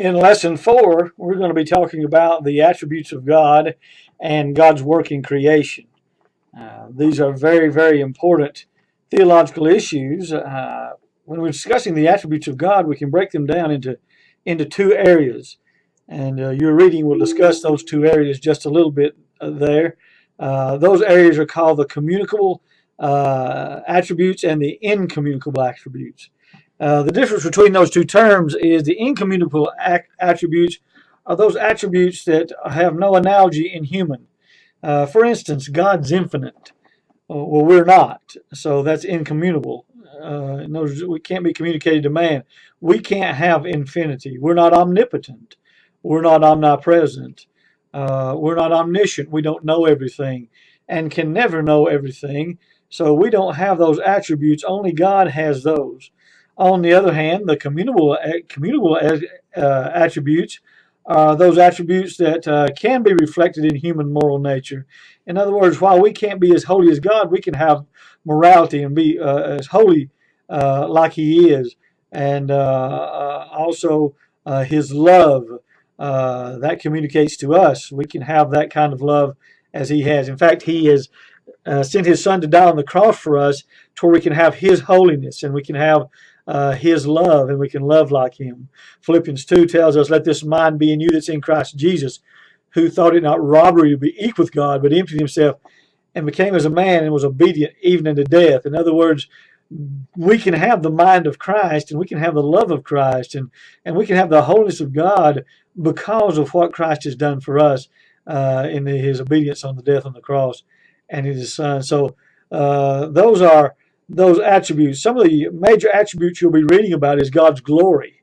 In lesson 4, we're going to be talking about the attributes of God and God's work in creation. These are very, very important theological issues. When we're discussing the attributes of God, we can break them down into two areas. And your reading will discuss those two areas just a little bit there. Those areas are called the communicable attributes and the incommunicable attributes. The difference between those two terms is the incommunicable attributes are those attributes that have no analogy in human. For instance, God's infinite. Well, we're not, so that's incommunicable. In other words, we can't be communicated to man. We can't have infinity. We're not omnipotent. We're not omnipresent. We're not omniscient. We don't know everything and can never know everything. So we don't have those attributes. Only God has those. On the other hand, the communicable attributes are those attributes that can be reflected in human moral nature. In other words, while we can't be as holy as God, we can have morality and be as holy like He is. And also His love that communicates to us. We can have that kind of love as He has. In fact, He has sent His Son to die on the cross for us to where we can have His holiness and we can have His love, and we can love like Him. Philippians 2 tells us, "Let this mind be in you that's in Christ Jesus, who thought it not robbery to be equal with God, but emptied Himself and became as a man and was obedient even unto death." In other words, we can have the mind of Christ and we can have the love of Christ and we can have the holiness of God because of what Christ has done for us in His obedience on the death on the cross and in His Son. So those are those attributes. Some of the major attributes you'll be reading about is God's glory.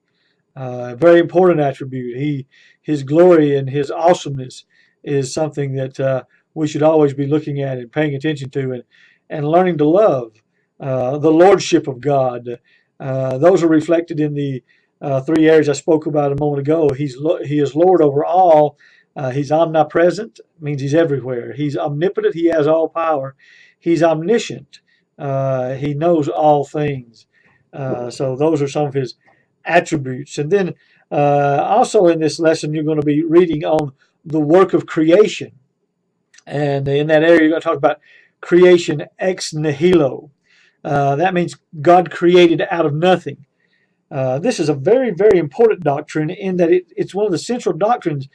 A very important attribute. His glory and His awesomeness is something that we should always be looking at and paying attention to and learning to love. The lordship of God. Those are reflected in the three areas I spoke about a moment ago. He is Lord over all. He's omnipresent, means He's everywhere. He's omnipotent, He has all power. He's omniscient. He knows all things. So those are some of His attributes. And then also in this lesson, you're going to be reading on the work of creation. And in that area, you're going to talk about creation ex nihilo. That means God created out of nothing. This is a very, very important doctrine in that it's one of the central doctrines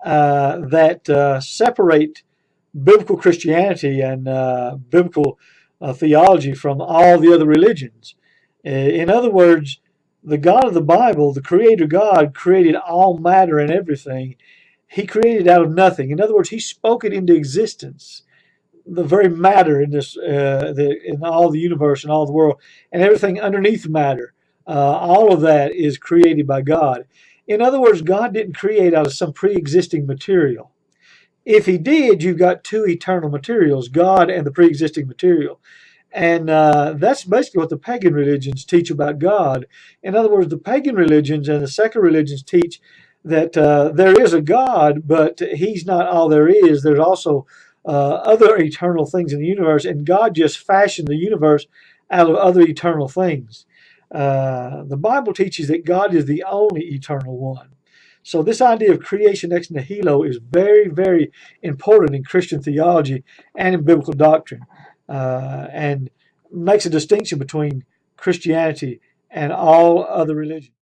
that separate biblical Christianity and biblical theology from all the other religions. In other words, the God of the Bible, the Creator God, created all matter and everything. He created out of nothing. In other words, He spoke it into existence. The very matter in this, in all the universe and all the world, and everything underneath matter, all of that is created by God. In other words, God didn't create out of some pre-existing material. If He did, you've got two eternal materials, God and the pre-existing material. And that's basically what the pagan religions teach about God. In other words, the pagan religions and the secular religions teach that there is a God, but He's not all there is. There's also other eternal things in the universe, and God just fashioned the universe out of other eternal things. The Bible teaches that God is the only eternal one. So this idea of creation ex nihilo is very, very important in Christian theology and in biblical doctrine, and makes a distinction between Christianity and all other religions.